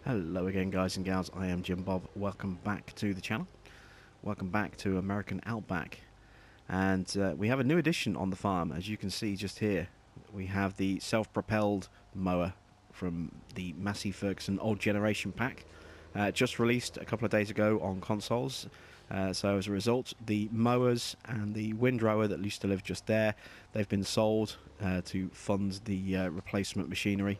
Hello again, guys and gals. I am Jim Bob. Welcome back to the channel. Welcome back to American Outback. And we have a new addition on the farm. As you can see just here, we have the self-propelled mower from the Massey Ferguson Old Generation pack. Just released a couple of days ago on consoles. So as a result, the mowers and the windrower that used to live just there, they've been sold to fund the replacement machinery.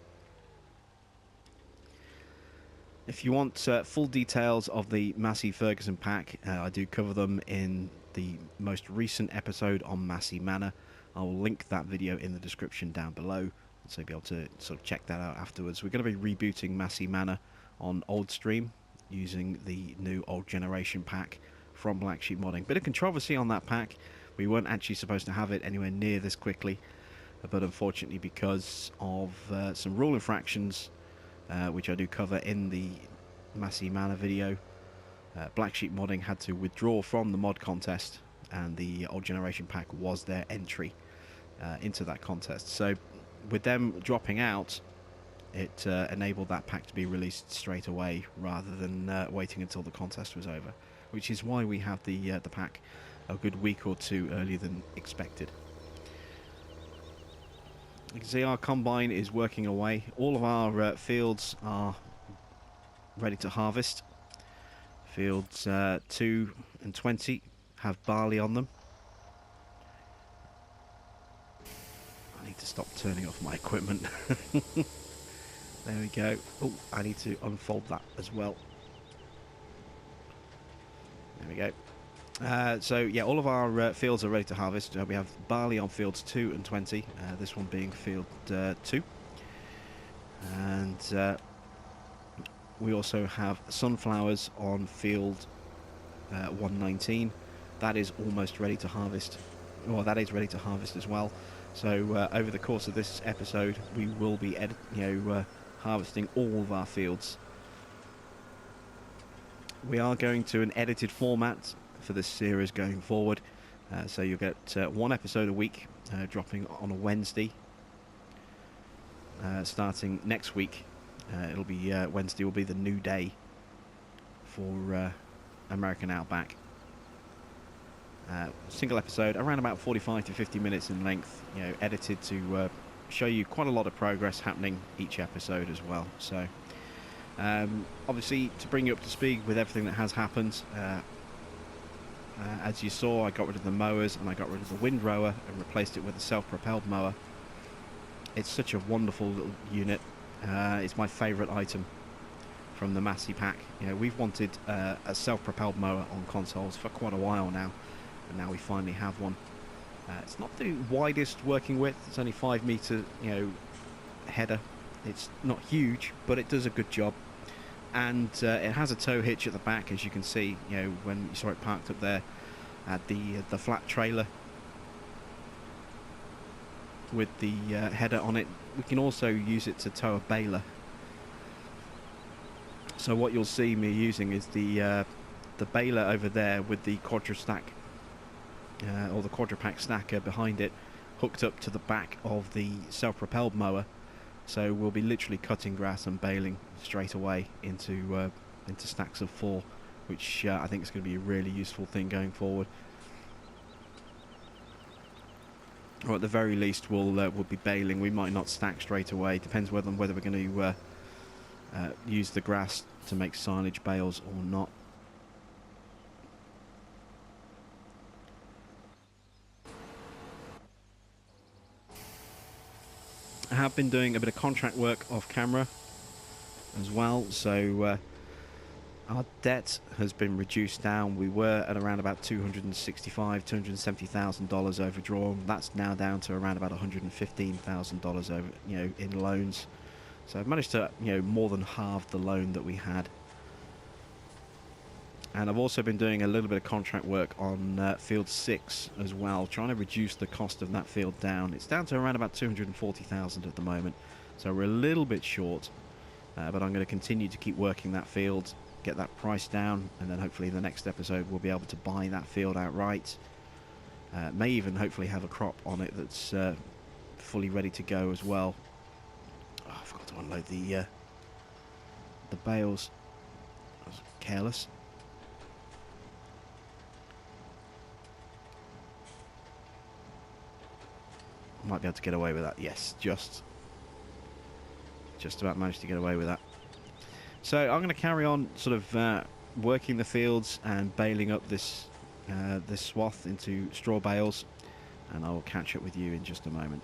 If you want full details of the Massey Ferguson pack, I do cover them in the most recent episode on Massey Manor. I will link that video in the description down below, so you'll be able to sort of check that out afterwards. We're going to be rebooting Massey Manor on Old Stream using the new Old Generation pack from Black Sheep Modding. Bit of controversy on that pack. We weren't actually supposed to have it anywhere near this quickly, but unfortunately because of some rule infractions, which I do cover in the Massey Manor video, Black Sheep Modding had to withdraw from the mod contest, and the Old Generation pack was their entry into that contest. So with them dropping out, it enabled that pack to be released straight away rather than waiting until the contest was over, which is why we have the pack a good week or two earlier than expected. You can see our combine is working away. All of our fields are ready to harvest. Fields 2 and 20 have barley on them. I need to stop turning off my equipment. There we go. Oh, I need to unfold that as well. There we go. So yeah, all of our fields are ready to harvest. We have barley on fields 2 and 20, this one being field 2. And we also have sunflowers on field 119. That is almost ready to harvest. Well, that is ready to harvest as well. So over the course of this episode, we will be harvesting all of our fields. We are going to an edited format for this series going forward, so you'll get one episode a week, dropping on a Wednesday, starting next week. It'll be Wednesday will be the new day for American Outback. Single episode, around about 45 to 50 minutes in length, edited to show you quite a lot of progress happening each episode as well. So obviously, to bring you up to speed with everything that has happened, as you saw, I got rid of the mowers and I got rid of the windrower and replaced it with a self-propelled mower. It's such a wonderful little unit. It's my favourite item from the Massey pack. We've wanted a self-propelled mower on consoles for quite a while now, and now we finally have one. It's not the widest working width. It's only 5 metre, header. It's not huge, but it does a good job. And it has a tow hitch at the back, as you can see, when you saw it parked up there at the flat trailer with the header on it. We can also use it to tow a baler. So what you'll see me using is the baler over there with the quadra stack or the quadra pack stacker behind it, hooked up to the back of the self-propelled mower. So we'll be literally cutting grass and baling straight away into stacks of 4, which I think is going to be a really useful thing going forward. Or at the very least, we'll be baling. We might not stack straight away. Depends whether we're going to use the grass to make silage bales or not. I have been doing a bit of contract work off camera as well, so our debt has been reduced down. We were at around about $270,000 overdrawn. That's now down to around about $115,000 over, in loans. So I've managed to, more than halve the loan that we had. And I've also been doing a little bit of contract work on field 6 as well, trying to reduce the cost of that field down. It's down to around about $240,000 at the moment, so we're a little bit short. But I'm going to continue to keep working that field, get that price down, and then hopefully in the next episode we'll be able to buy that field outright. May even hopefully have a crop on it that's fully ready to go as well. Oh, I forgot to unload the the bales. I was careless. Might be able to get away with that. Yes, just about managed to get away with that. So I'm going to carry on sort of working the fields and baling up this this swath into straw bales, and I will catch up with you in just a moment.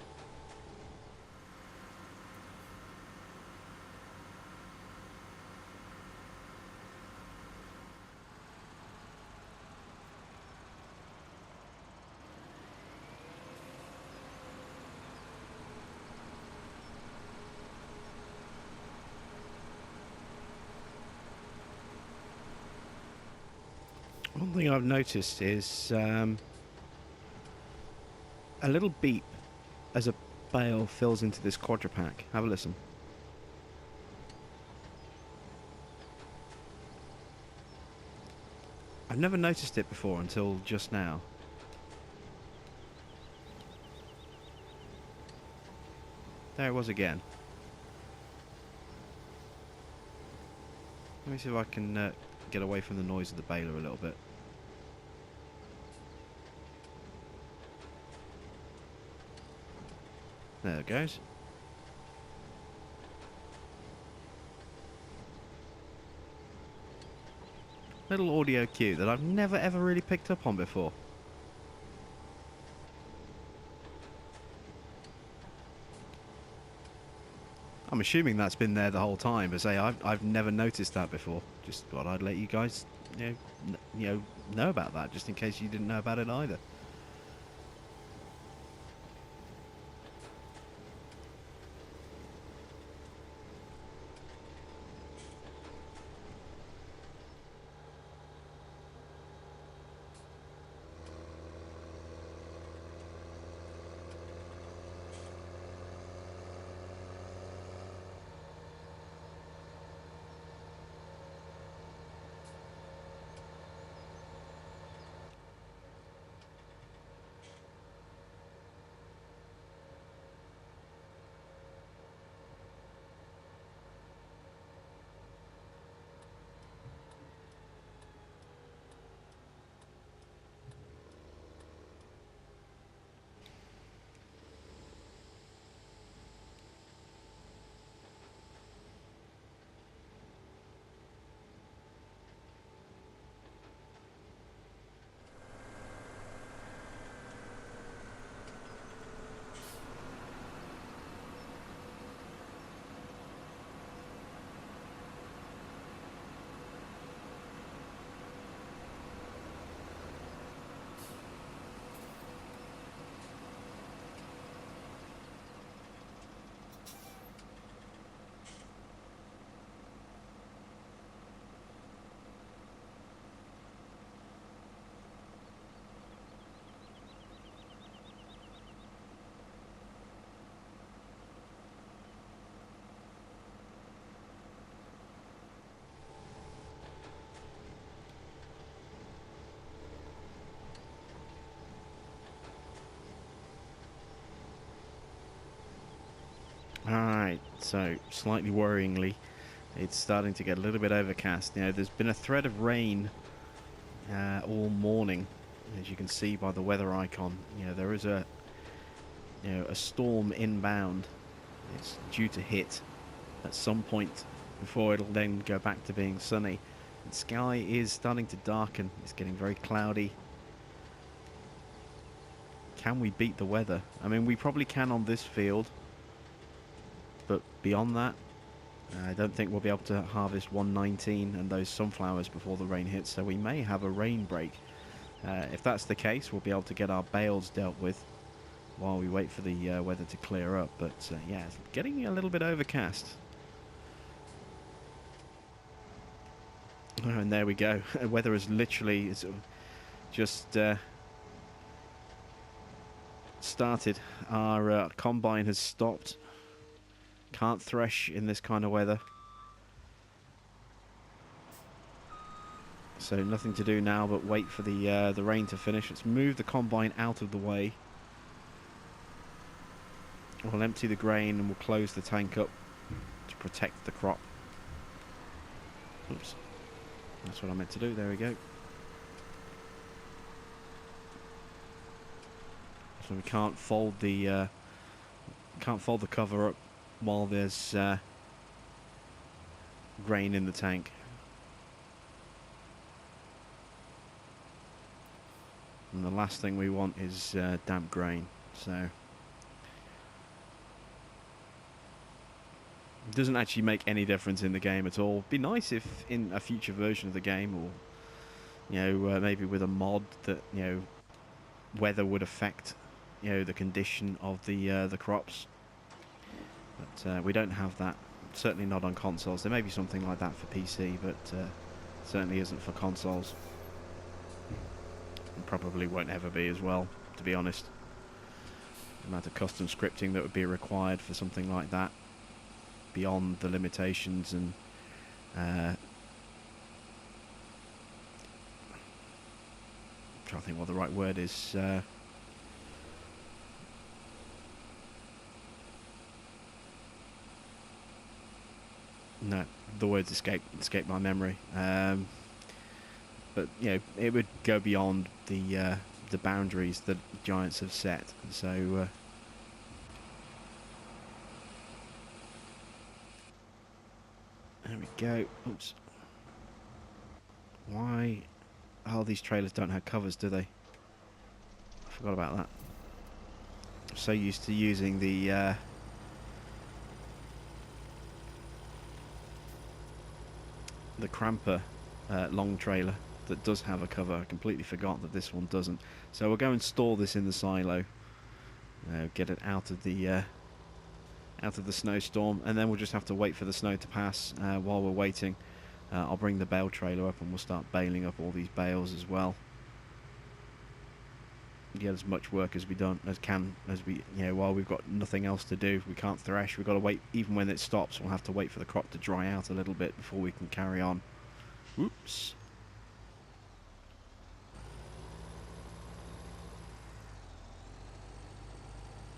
One thing I've noticed is a little beep as a bale fills into this quadra-pack. Have a listen. I've never noticed it before until just now. There it was again. Let me see if I can get away from the noise of the baler a little bit. There it goes. Little audio cue that I've never ever really picked up on before. I'm assuming that's been there the whole time, but say I've never noticed that before. Just thought I'd let you guys know about that, just in case you didn't know about it either. Alright, so slightly worryingly, it's starting to get a little bit overcast. There's been a thread of rain all morning, as you can see by the weather icon. There is a storm inbound. It's due to hit at some point before it'll then go back to being sunny. The sky is starting to darken. It's getting very cloudy. Can we beat the weather? I mean, we probably can on this field. But beyond that, I don't think we'll be able to harvest 119 and those sunflowers before the rain hits, so we may have a rain break. If that's the case, we'll be able to get our bales dealt with while we wait for the weather to clear up. But yeah, it's getting a little bit overcast. Oh, and there we go. Weather is literally just started. Our combine has stopped. Can't thresh in this kind of weather. So nothing to do now but wait for the rain to finish. Let's move the combine out of the way. We'll empty the grain and we'll close the tank up to protect the crop. Oops. That's what I meant to do. There we go. So we can't fold the cover up while there's grain in the tank. And the last thing we want is damp grain. So it doesn't actually make any difference in the game at all. It'd be nice if in a future version of the game, or maybe with a mod, that weather would affect the condition of the crops. But we don't have that. Certainly not on consoles. There may be something like that for PC, but certainly isn't for consoles. And probably won't ever be as well, to be honest. The amount of custom scripting that would be required for something like that, beyond the limitations and I'm trying to think what the right word is. No, the words escape my memory. But it would go beyond the boundaries that Giants have set. So there we go. Oops. Why? Oh, these trailers don't have covers, do they? I forgot about that. I'm so used to using the Cramper long trailer that does have a cover. I completely forgot that this one doesn't. So we'll go and store this in the silo. Get it out of the snowstorm, and then we'll just have to wait for the snow to pass. While we're waiting, I'll bring the bale trailer up and we'll start baling up all these bales as well. Get as much work as we while we've got nothing else to do. We can't thresh. We've got to wait. Even when it stops, we'll have to wait for the crop to dry out a little bit before we can carry on. Oops.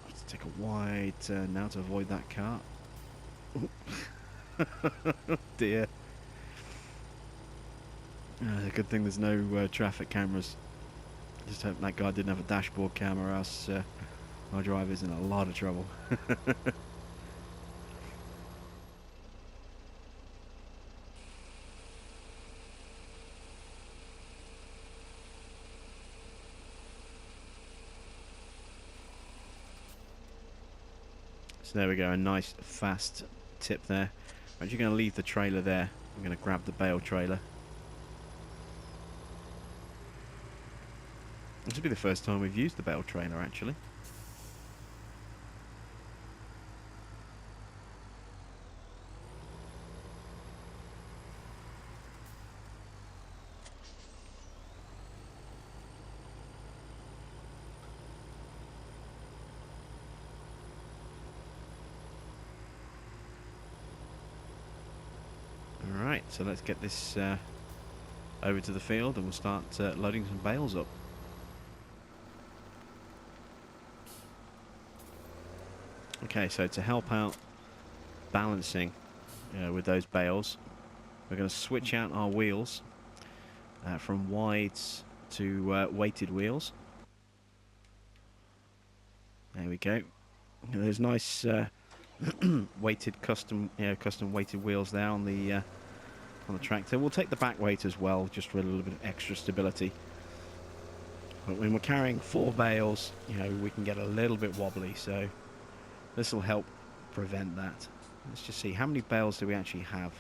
Let's take a wide turn now to avoid that car. Oh dear. Good thing there's no traffic cameras. Just hope that guy didn't have a dashboard camera, else our driver's in a lot of trouble. So there we go, a nice fast tip there. I'm actually going to leave the trailer there. I'm going to grab the bale trailer. This will be the first time we've used the bale trailer, actually. Alright, so let's get this over to the field and we'll start loading some bales up. Okay, so to help out balancing with those bales, we're going to switch out our wheels from wides to weighted wheels. There we go. There's nice weighted custom weighted wheels there on the tractor. We'll take the back weight as well, just for a little bit of extra stability. But when we're carrying 4 bales, we can get a little bit wobbly, so this will help prevent that. Let's just see, how many bales do we actually have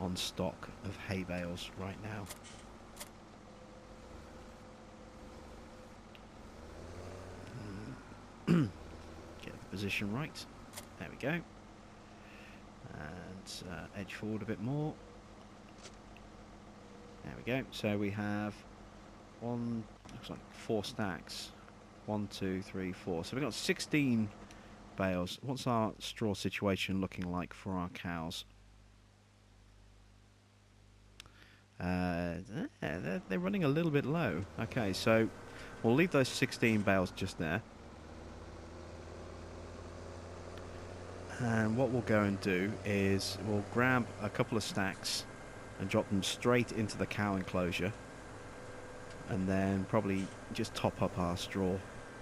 on stock of hay bales right now? Get the position right. There we go. And edge forward a bit more. There we go. So we have looks like 4 stacks. 1, 2, 3, 4. So we've got 16 bales. What's our straw situation looking like for our cows? They're running a little bit low. Okay, so we'll leave those 16 bales just there. And what we'll go and do is we'll grab a couple of stacks and drop them straight into the cow enclosure, and then probably just top up our straw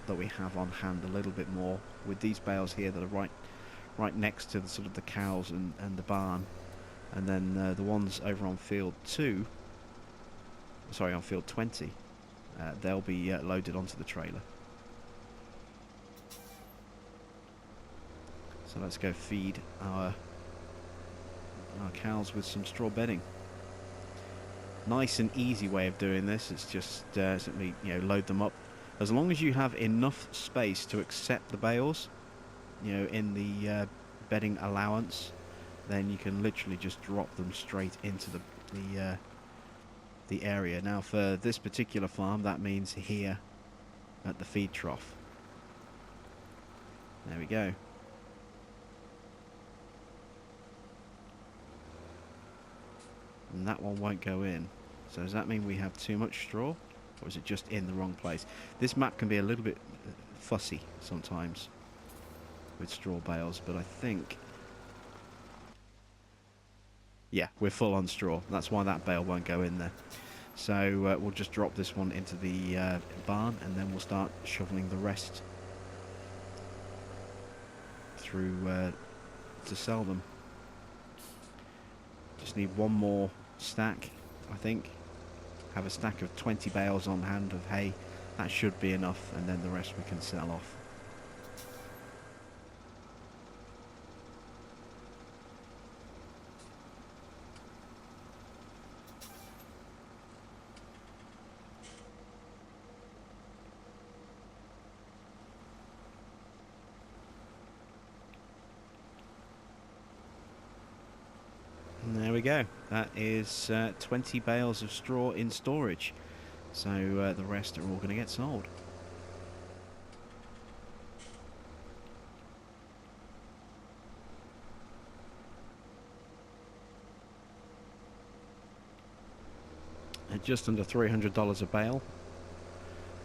that we have on hand a little bit more with these bales here that are right next to the sort of the cows and the barn, and then the ones over on field 2, sorry, on field 20, they'll be loaded onto the trailer. So let's go feed our cows with some straw bedding. Nice and easy way of doing this. It's just simply, load them up. As long as you have enough space to accept the bales, in the bedding allowance, then you can literally just drop them straight into the area. Now, for this particular farm, that means here at the feed trough. There we go. And that one won't go in. So does that mean we have too much straw, or is it just in the wrong place? This map can be a little bit fussy sometimes with straw bales, but I think, yeah, we're full on straw. That's why that bale won't go in there. So we'll just drop this one into the barn, and then we'll start shoveling the rest through to sell them. Just need one more stack, I think. Have a stack of 20 bales on hand of hay. That should be enough, and then the rest we can sell off. And there we go. That is 20 bales of straw in storage. So the rest are all going to get sold. At just under $300 a bale.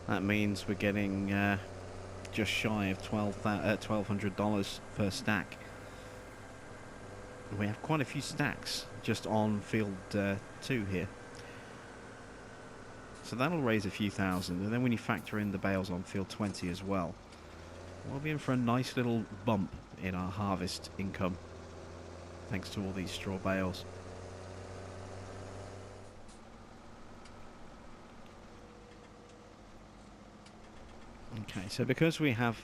That means we're getting just shy of $1,200 per stack. We have quite a few stacks just on field 2 here. So that'll raise a few thousand, and then when you factor in the bales on field 20 as well, we'll be in for a nice little bump in our harvest income, thanks to all these straw bales. Okay, so because we have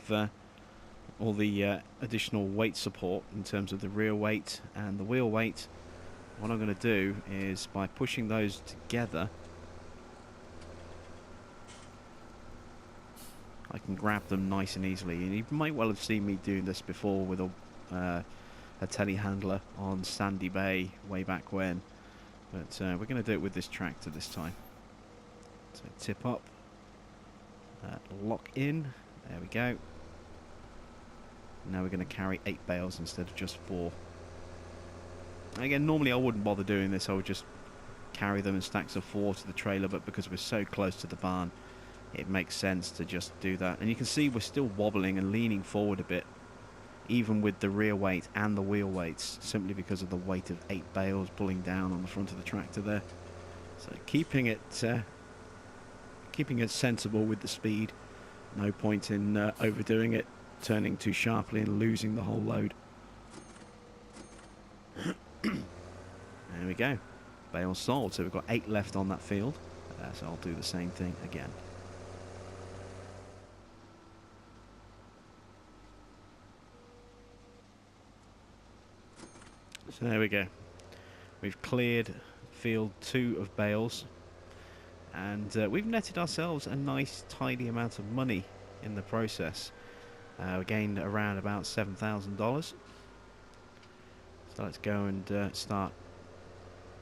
all the additional weight support in terms of the rear weight and the wheel weight, what I'm going to do is, by pushing those together, I can grab them nice and easily. And you might well have seen me doing this before with a telehandler on Sandy Bay way back when, but we're going to do it with this tractor this time. So tip up, lock in, there we go. Now we're going to carry 8 bales instead of just 4. And again, normally I wouldn't bother doing this. I would just carry them in stacks of 4 to the trailer, but because we're so close to the barn, it makes sense to just do that. And you can see we're still wobbling and leaning forward a bit, even with the rear weight and the wheel weights, simply because of the weight of 8 bales pulling down on the front of the tractor there. So keeping it sensible with the speed. No point in overdoing it, turning too sharply and losing the whole load. There we go. Bales sold. So we've got 8 left on that field. So I'll do the same thing again. So there we go. We've cleared field 2 of bales, and we've netted ourselves a nice tidy amount of money in the process. We gained around about $7,000. So let's go and start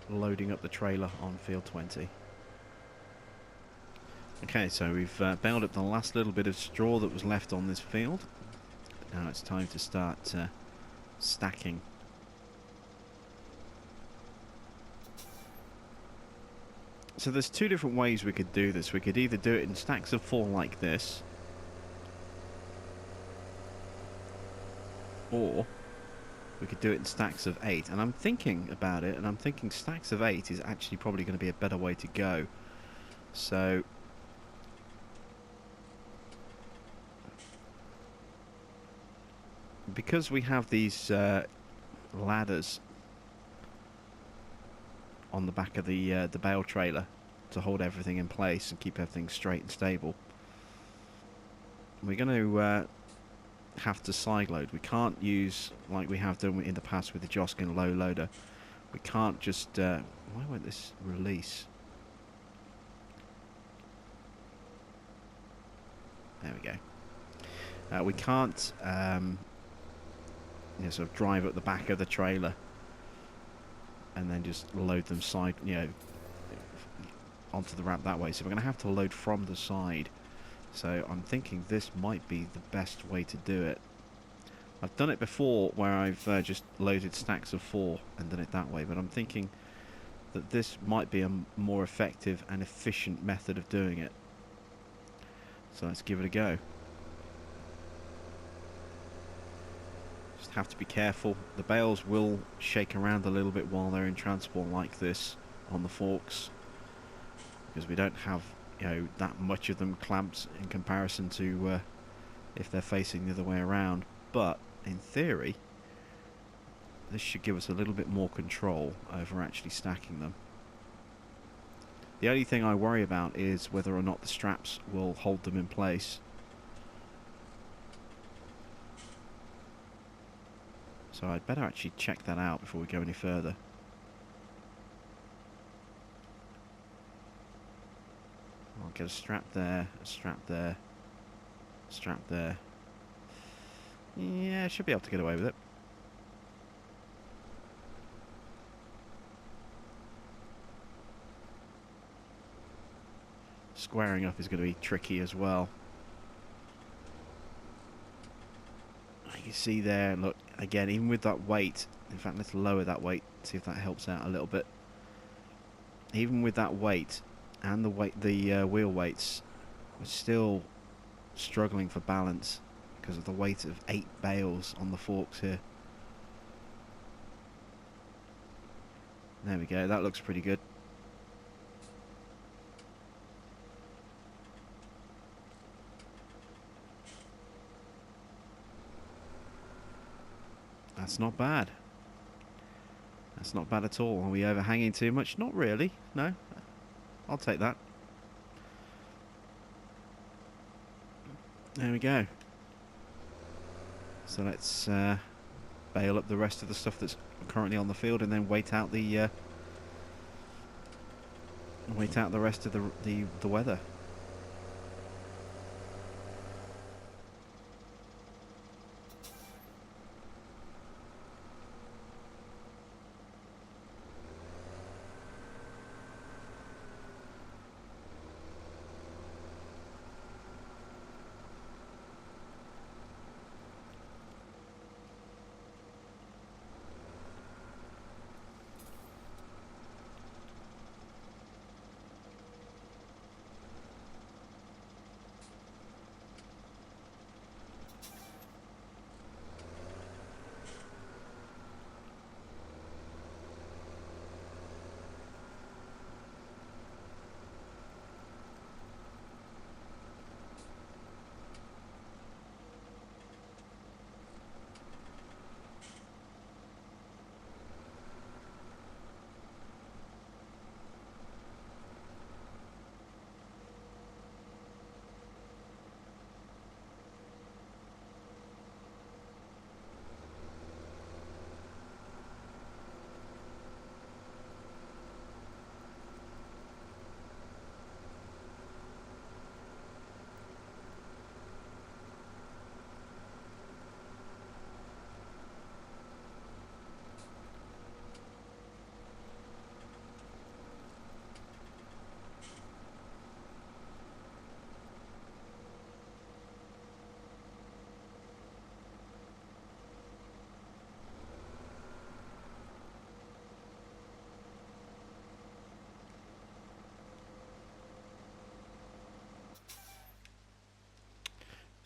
loading up the trailer on field 20. Okay, so we've baled up the last little bit of straw that was left on this field. Now it's time to start stacking. So there's 2 different ways we could do this. We could either do it in stacks of 4 like this, or we could do it in stacks of 8. And I'm thinking about it, and I'm thinking stacks of 8 is actually probably going to be a better way to go. So because we have these ladders on the back of the bale trailer to hold everything in place and keep everything straight and stable, we're going to have to side load. We can't use, like we have done in the past with the Joskin low loader, we can't just why won't this release? There we go. We can't sort of drive up the back of the trailer and then just load them side, onto the ramp that way. So we're going to have to load from the side. So I'm thinking this might be the best way to do it. I've done it before where I've just loaded stacks of 4 and done it that way, but I'm thinking that this might be a more effective and efficient method of doing it. So let's give it a go. Just have to be careful. The bales will shake around a little bit while they're in transport like this on the forks, because we don't have that much of them clamped in comparison to if they're facing the other way around. But in theory, this should give us a little bit more control over actually stacking them. The only thing I worry about is whether or not the straps will hold them in place. So I'd better actually check that out before we go any further. I'll get a strap there, a strap there, a strap there. Yeah, I should be able to get away with it. Squaring up is going to be tricky as well. You can see there, look, again, even with that weight, in fact, let's lower that weight, see if that helps out a little bit. Even with that weight and the wheel weights, we're still struggling for balance because of the weight of 8 bales on the forks here. There we go, that looks pretty good. That's not bad. That's not bad at all. Are we overhanging too much? Not really, no. I'll take that. There we go. So let's bale up the rest of the stuff that's currently on the field and then wait out the rest of the weather.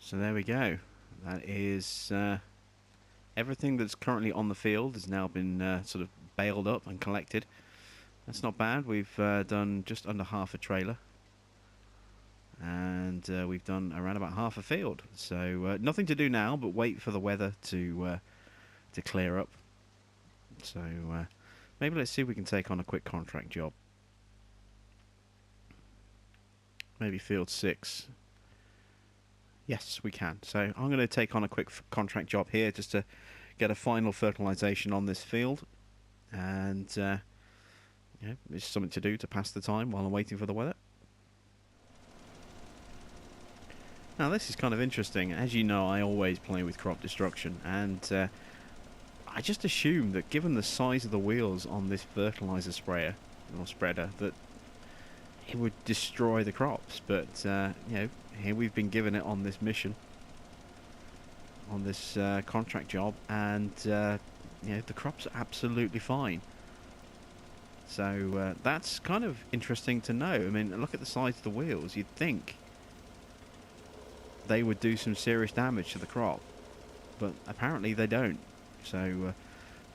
So there we go. That is Everything that's currently on the field has now been sort of baled up and collected. That's not bad. We've done just under half a trailer, and we've done around about half a field. So nothing to do now but wait for the weather to clear up. So maybe let's see if we can take on a quick contract job. Maybe field 6. Yes, we can. So I'm going to take on a quick contract job here just to get a final fertilisation on this field, and yeah, it's something to do to pass the time while I'm waiting for the weather. Now this is kind of interesting. As you know, I always play with crop destruction, and I just assumed that given the size of the wheels on this fertilizer sprayer or spreader, that it would destroy the crops. But you know, here we've been given it on this mission, on this contract job, and you know, the crops are absolutely fine. So that's kind of interesting to know. I mean, look at the size of the wheels. You'd think they would do some serious damage to the crop, but apparently they don't. So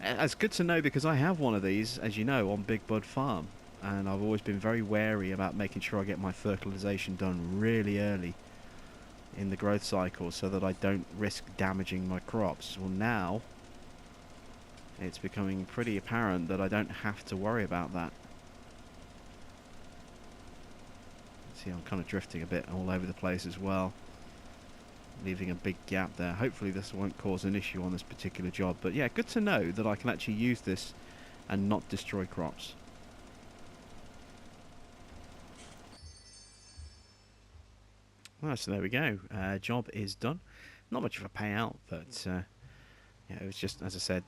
it's good to know, because I have one of these, as you know, on Big Bud Farm, and I've always been very wary about making sure I get my fertilization done really early in the growth cycle so that I don't risk damaging my crops. Well, now it's becoming pretty apparent that I don't have to worry about that. See, I'm kind of drifting a bit all over the place as well, leaving a big gap there. Hopefully this won't cause an issue on this particular job, but yeah, good to know that I can actually use this and not destroy crops. Well, so there we go. Job is done. Not much of a payout, but yeah, it was just, as I said,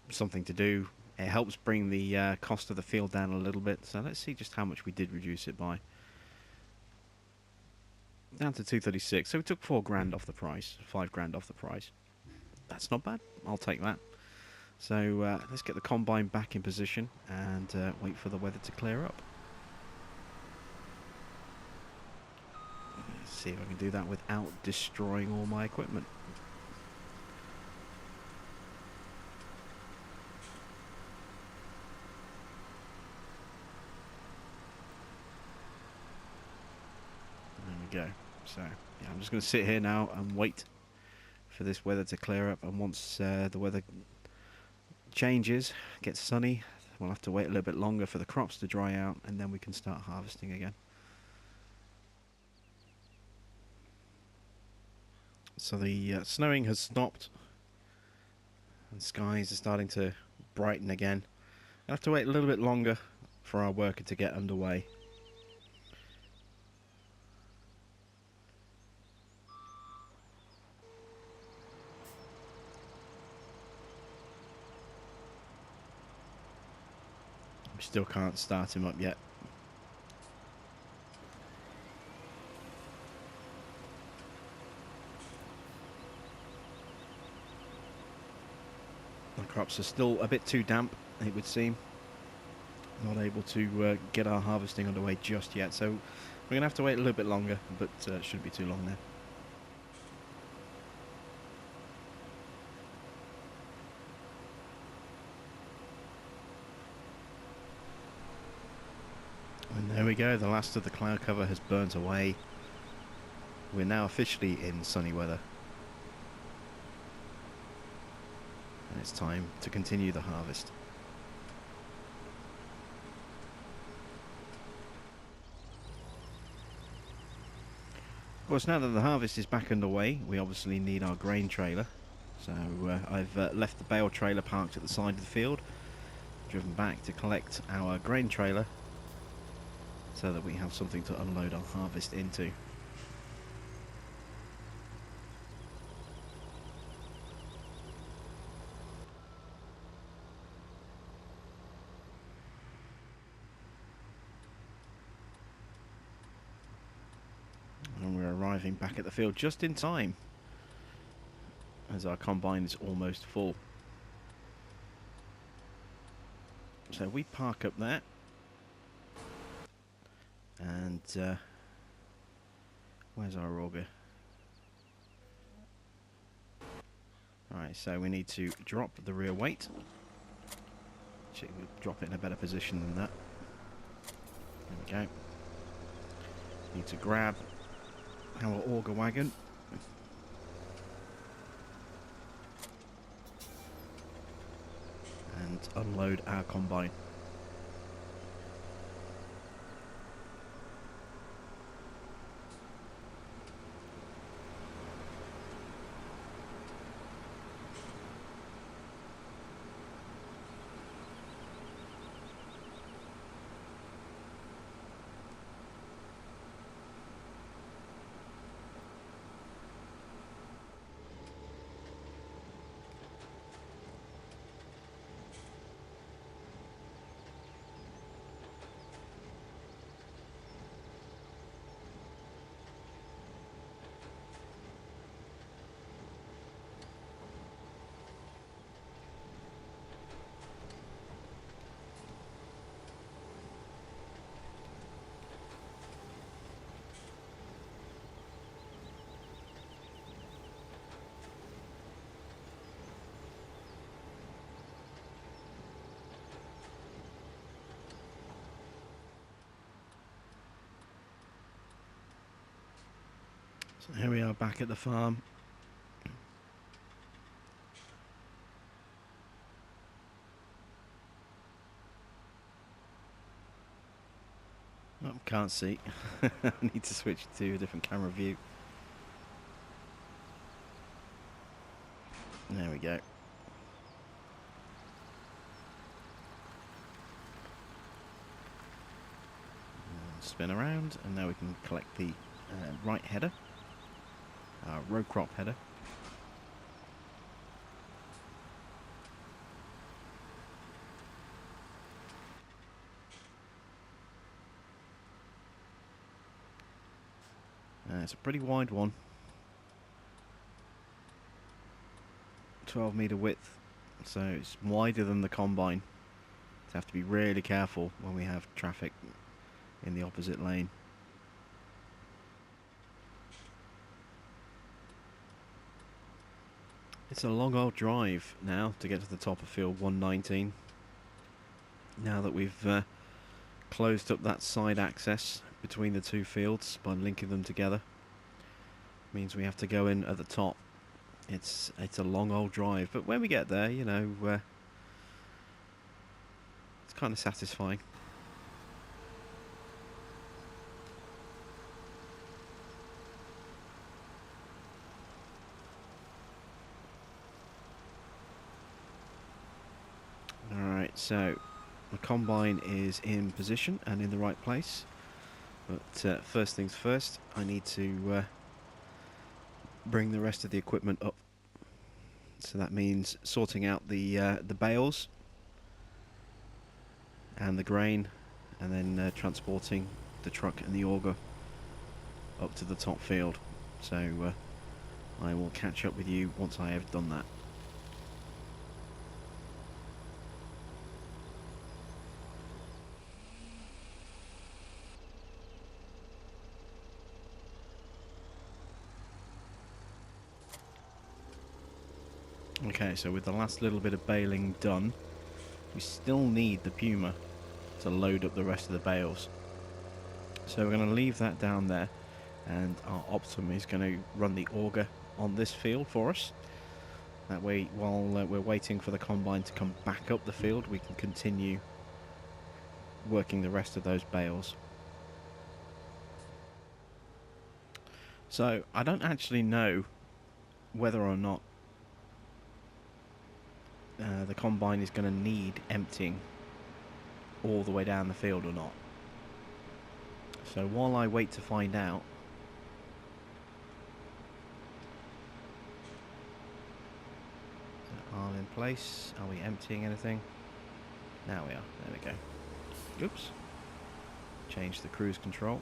something to do. It helps bring the cost of the field down a little bit. So let's see just how much we did reduce it by. Down to 236. So we took 4 grand off the price, 5 grand off the price. That's not bad. I'll take that. So let's get the combine back in position and wait for the weather to clear up. Let's see if I can do that without destroying all my equipment. There we go. So yeah, I'm just going to sit here now and wait for this weather to clear up, and once the weather changes, gets sunny, we'll have to wait a little bit longer for the crops to dry out, and then we can start harvesting again. So the snowing has stopped, and skies are starting to brighten again. I'll have to wait a little bit longer for our worker to get underway. We still can't start him up yet. The crops are still a bit too damp, it would seem. Not able to get our harvesting underway just yet, so we're going to have to wait a little bit longer, but it shouldn't be too long now. And there we go, the last of the cloud cover has burnt away. We're now officially in sunny weather. And it's time to continue the harvest. Of course, now that the harvest is back underway, we obviously need our grain trailer. So I've left the bale trailer parked at the side of the field, driven back to collect our grain trailer so that we have something to unload our harvest into. And we're arriving back at the field just in time, as our combine is almost full. So we park up there, and where's our auger? Alright, so we need to drop the rear weight. Actually, we'll drop it in a better position than that. There we go. Need to grab our auger wagon. And unload our combine. So here we are back at the farm. Oh, can't see. I need to switch to a different camera view. There we go. Spin around, and now we can collect the right header, our row crop header. It's a pretty wide one, 12-meter width, so it's wider than the combine. So have to be really careful when we have traffic in the opposite lane. It's a long old drive now to get to the top of field 119. Now that we've closed up that side access between the two fields by linking them together, means we have to go in at the top. It's a long old drive, but when we get there, you know, it's kind of satisfying. Alright, so the combine is in position and in the right place, but first things first, I need to bring the rest of the equipment up. So that means sorting out the bales and the grain, and then transporting the truck and the auger up to the top field. So I will catch up with you once I have done that. Okay, so with the last little bit of baling done, we still need the Puma to load up the rest of the bales. So we're going to leave that down there, and our Optum is going to run the auger on this field for us. That way, while we're waiting for the combine to come back up the field, we can continue working the rest of those bales. So I don't actually know whether or not the combine is going to need emptying all the way down the field or not. So while I wait to find out, all in place. Are we emptying anything? Now we are. There we go. Oops. Change the cruise control.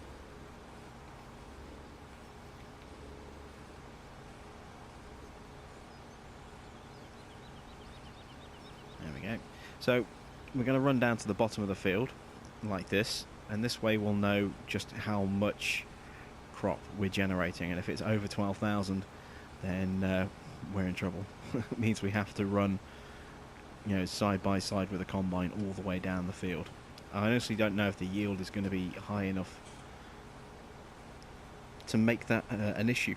There we go. So we're going to run down to the bottom of the field like this, and this way we'll know just how much crop we're generating, and if it's over 12,000 then we're in trouble. It means we have to run, you know, side by side with the combine all the way down the field. I honestly don't know if the yield is going to be high enough to make that an issue.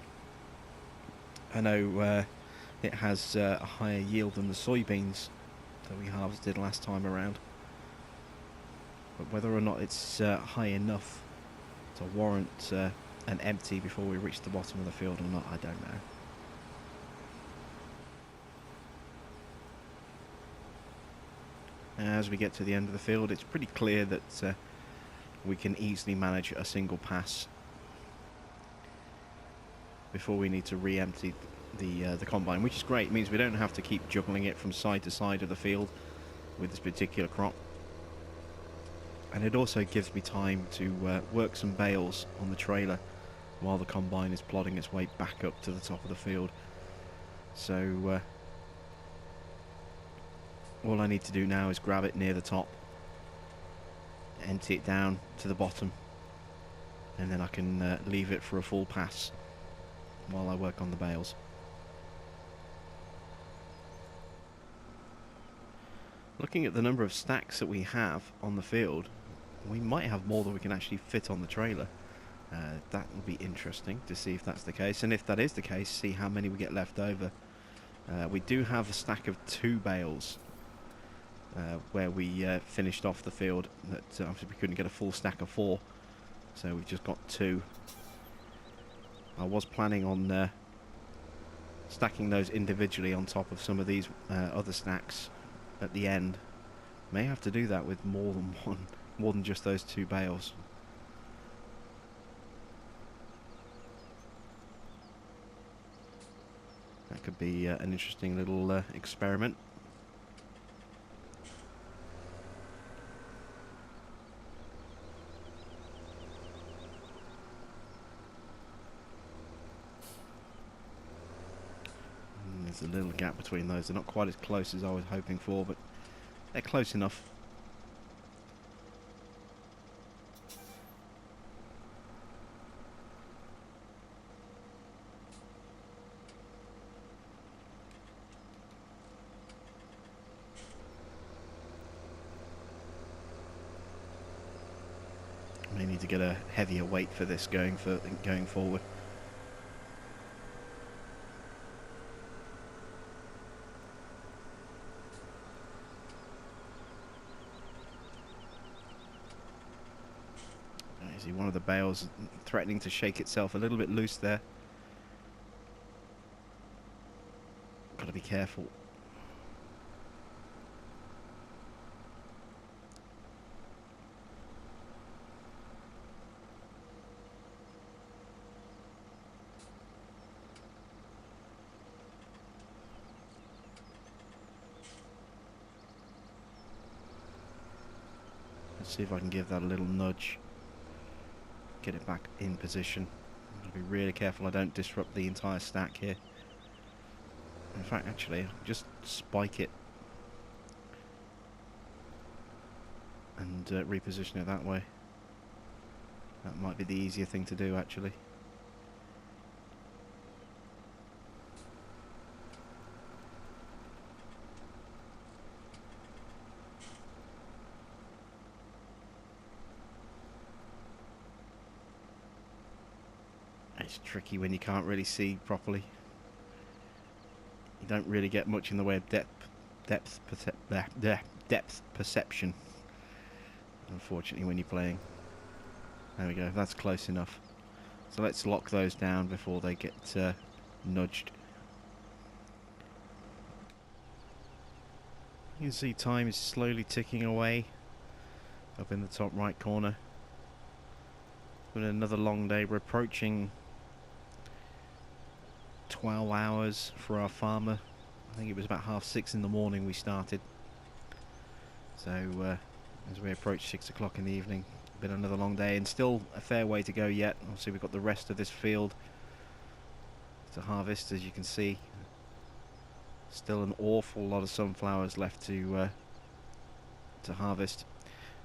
I know it has a higher yield than the soybeans that we harvested last time around, but whether or not it's high enough to warrant an empty before we reach the bottom of the field or not, I don't know. As we get to the end of the field, it's pretty clear that we can easily manage a single pass before we need to re-empty the combine, which is great. It means we don't have to keep juggling it from side to side of the field with this particular crop. And it also gives me time to work some bales on the trailer while the combine is plodding its way back up to the top of the field. So all I need to do now is grab it near the top, empty it down to the bottom, and then I can leave it for a full pass while I work on the bales. Looking at the number of stacks that we have on the field, we might have more than we can actually fit on the trailer. That will be interesting to see if that's the case, and if that is the case, see how many we get left over. We do have a stack of 2 bales where we finished off the field that obviously we couldn't get a full stack of 4, so we've just got 2. I was planning on stacking those individually on top of some of these other stacks at the end. May have to do that with more than one, more than just those 2 bales. That could be an interesting little experiment. There's a little gap between those. They're not quite as close as I was hoping for, but they're close enough. May need to get a heavier weight for this going forward. I see one of the bales threatening to shake itself a little bit loose there. Got to be careful. Let's see if I can give that a little nudge. Get it back in position. I've got to be really careful I don't disrupt the entire stack here. In fact, actually, I'll just spike it and reposition it that way. That might be the easier thing to do, actually. It's tricky when you can't really see properly. You don't really get much in the way of depth perception, unfortunately, when you're playing. There we go, that's close enough. So let's lock those down before they get nudged. You can see time is slowly ticking away up in the top right corner. It's been another long day. We're approaching 12 hours for our farmer. I think it was about 6:30 in the morning we started. So as we approach 6 o'clock in the evening, been another long day and still a fair way to go yet. Obviously we've got the rest of this field to harvest, as you can see. Still an awful lot of sunflowers left to harvest,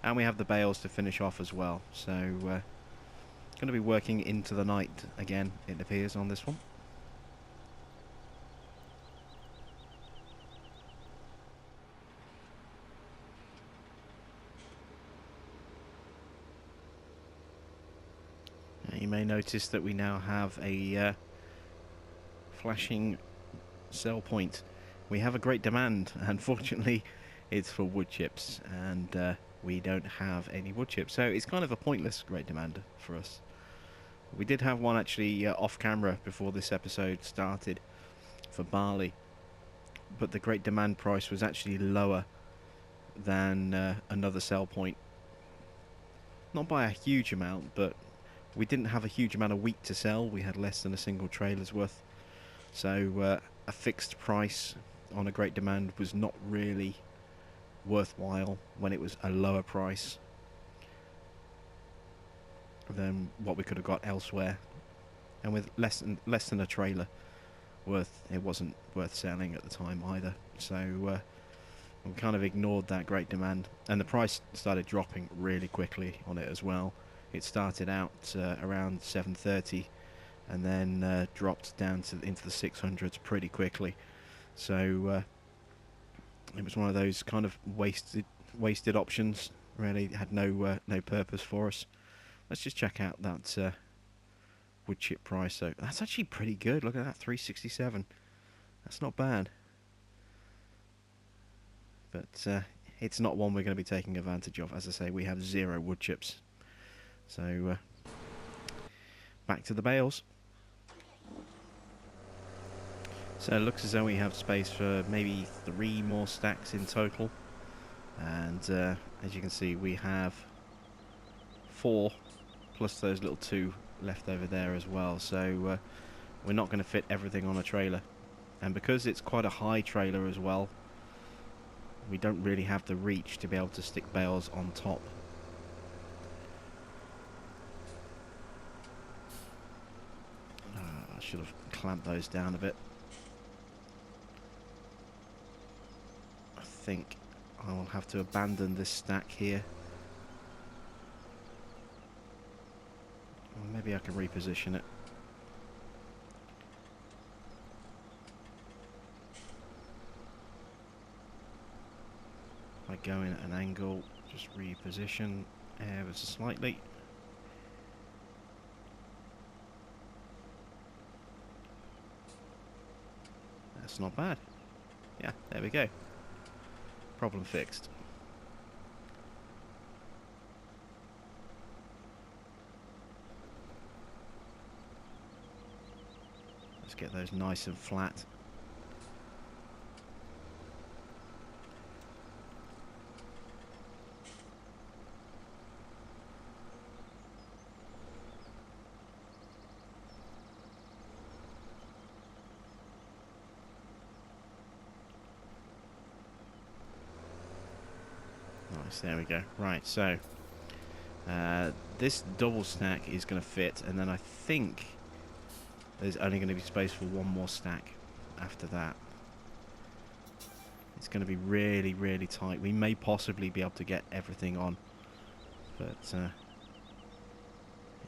and we have the bales to finish off as well. So going to be working into the night again, it appears, on this one. You may notice that we now have a flashing sell point. We have a great demand. Unfortunately, it's for wood chips, and we don't have any wood chips, so it's kind of a pointless great demand for us. We did have one actually off camera before this episode started for barley, but the great demand price was actually lower than another sell point. Not by a huge amount, but we didn't have a huge amount of wheat to sell. We had less than a single trailer's worth. So a fixed price on a great demand was not really worthwhile when it was a lower price than what we could have got elsewhere. And with less than a trailer worth, it wasn't worth selling at the time either. So we kind of ignored that great demand, and the price started dropping really quickly on it as well. It started out around 7.30 and then dropped down into the 600s pretty quickly. So it was one of those kind of wasted options. Really had no purpose for us. Let's just check out that wood chip price. So that's actually pretty good. Look at that, 367. That's not bad. But it's not one we're going to be taking advantage of. As I say, we have 0 wood chips. So back to the bales. So it looks as though we have space for maybe 3 more stacks in total. And as you can see, we have 4 plus those little 2 left over there as well. So we're not going to fit everything on a trailer. And because it's quite a high trailer as well, we don't really have the reach to be able to stick bales on top. I should have clamped those down a bit. I think I will have to abandon this stack here. Or maybe I can reposition it. If I go in at an angle, just reposition ever so slightly. That's not bad. Yeah, there we go. Problem fixed. Let's get those nice and flat. Nice, there we go. Right, so this double stack is going to fit, and then I think there's only going to be space for 1 more stack after that. It's going to be really, really tight. We may possibly be able to get everything on, but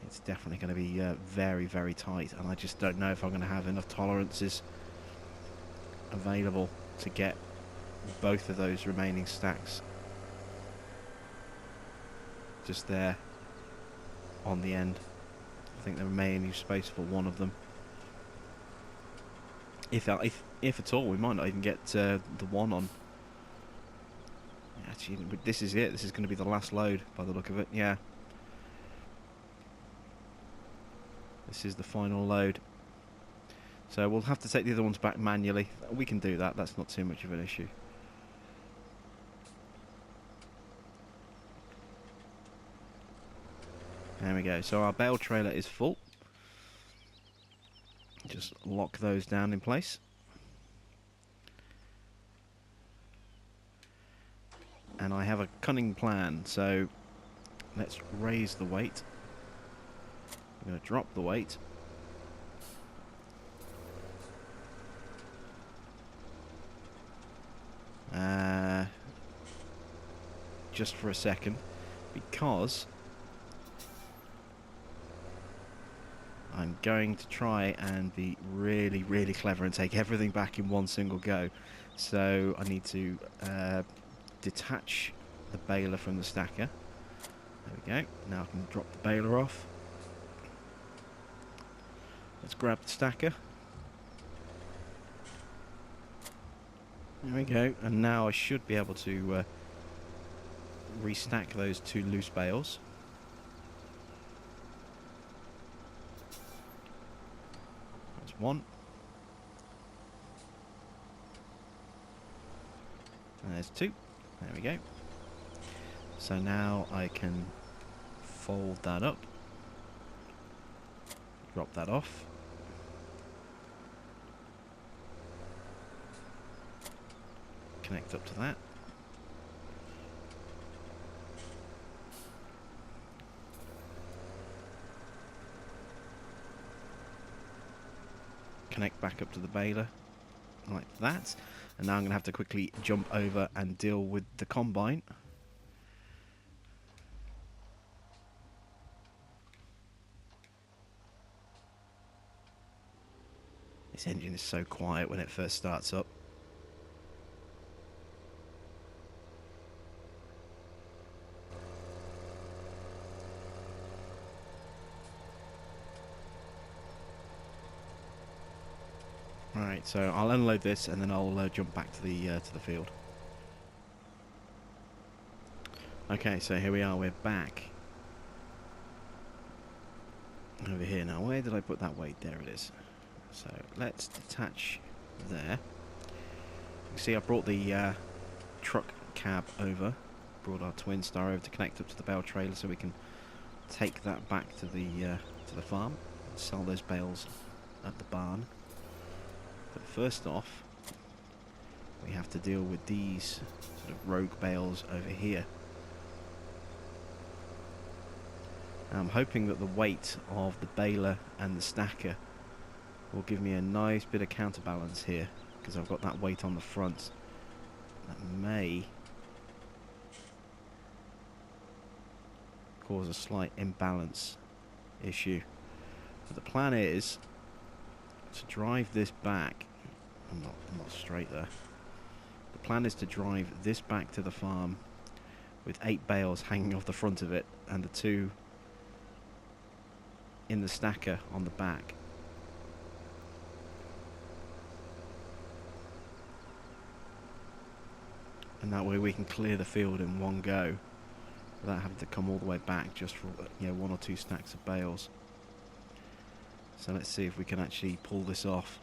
it's definitely going to be very, very tight, and I just don't know if I'm going to have enough tolerances available to get both of those remaining stacks just there on the end. I think there may be space for 1 of them. If at all, we might not even get the 1 on. Actually, this is it. This is going to be the last load by the look of it. Yeah. This is the final load. So we'll have to take the other ones back manually. We can do that. That's not too much of an issue. There we go. So our bale trailer is full. Just lock those down in place. And I have a cunning plan. So let's raise the weight. I'm going to drop the weight. Just for a second, because I'm going to try and be really, really clever and take everything back in one single go. So I need to detach the baler from the stacker. There we go. Now I can drop the baler off. Let's grab the stacker. There we go, and now I should be able to restack those 2 loose bales. That's 1. And there's 2. There we go. So now I can fold that up, drop that off. Connect up to that. Connect back up to the baler, like that. And now I'm going to have to quickly jump over and deal with the combine. This engine is so quiet when it first starts up. Right, so I'll unload this and then I'll jump back to the field. Okay, so here we are. We're back over here now. Where did I put that weight? There it is. So let's detach there. You can see I brought the truck cab over. Brought our twin star over to connect up to the bale trailer, so we can take that back to the farm and sell those bales at the barn. But first off, we have to deal with these sort of rogue bales over here. I'm hoping that the weight of the baler and the stacker will give me a nice bit of counterbalance here, because I've got that weight on the front. That may cause a slight imbalance issue. But the plan is to drive this back. I'm not straight there. The plan is to drive this back to the farm with 8 bales hanging off the front of it and the 2 in the stacker on the back. And that way we can clear the field in one go without having to come all the way back just for 1 or 2 stacks of bales. So let's see if we can actually pull this off.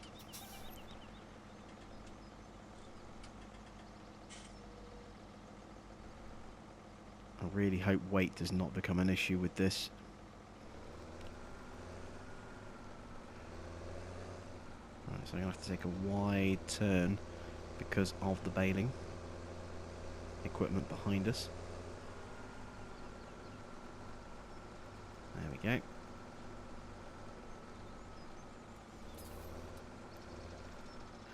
I really hope weight does not become an issue with this. Right, so I'm going to have to take a wide turn because of the baling equipment behind us. There we go.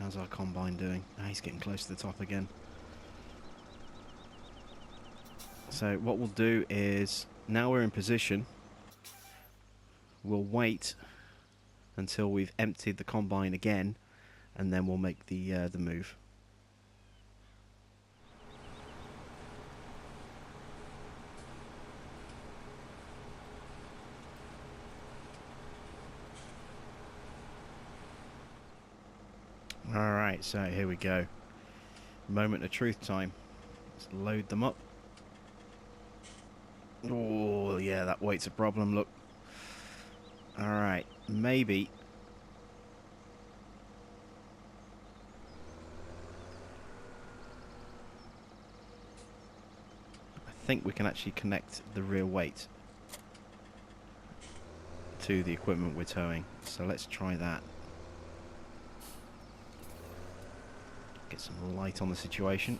How's our combine doing? Ah, he's getting close to the top again. So what we'll do is, now we're in position, we'll wait until we've emptied the combine again, and then we'll make the move. Alright, so here we go. Moment of truth time. Let's load them up. Oh, yeah, that weight's a problem, look. Alright, maybe. I think we can actually connect the rear weight to the equipment we're towing. So let's try that. Get some light on the situation.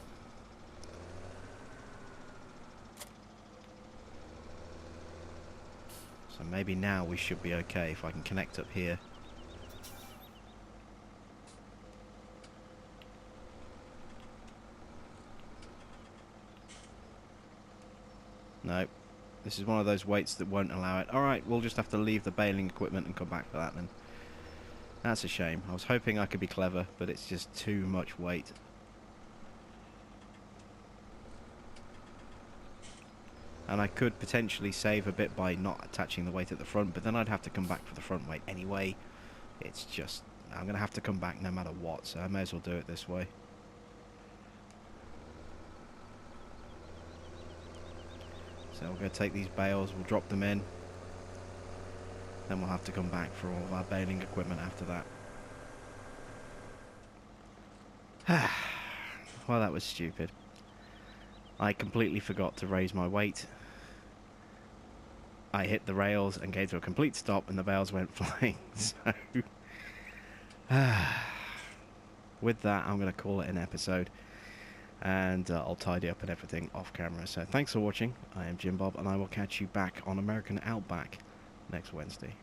So maybe now we should be okay if I can connect up here. No, this is one of those weights that won't allow it. Alright, we'll just have to leave the baling equipment and come back for that then. That's a shame. I was hoping I could be clever, but it's just too much weight. And I could potentially save a bit by not attaching the weight at the front, but then I'd have to come back for the front weight anyway. It's just, I'm going to have to come back no matter what, so I may as well do it this way. So we're going to take these bales, we'll drop them in, then we'll have to come back for all of our baling equipment after that. Well, that was stupid. I completely forgot to raise my weight. I hit the rails and came to a complete stop and the bales went flying. So, with that, I'm going to call it an episode. And I'll tidy up and everything off camera. So thanks for watching. I am Jim Bob, and I will catch you back on American Outback next Wednesday.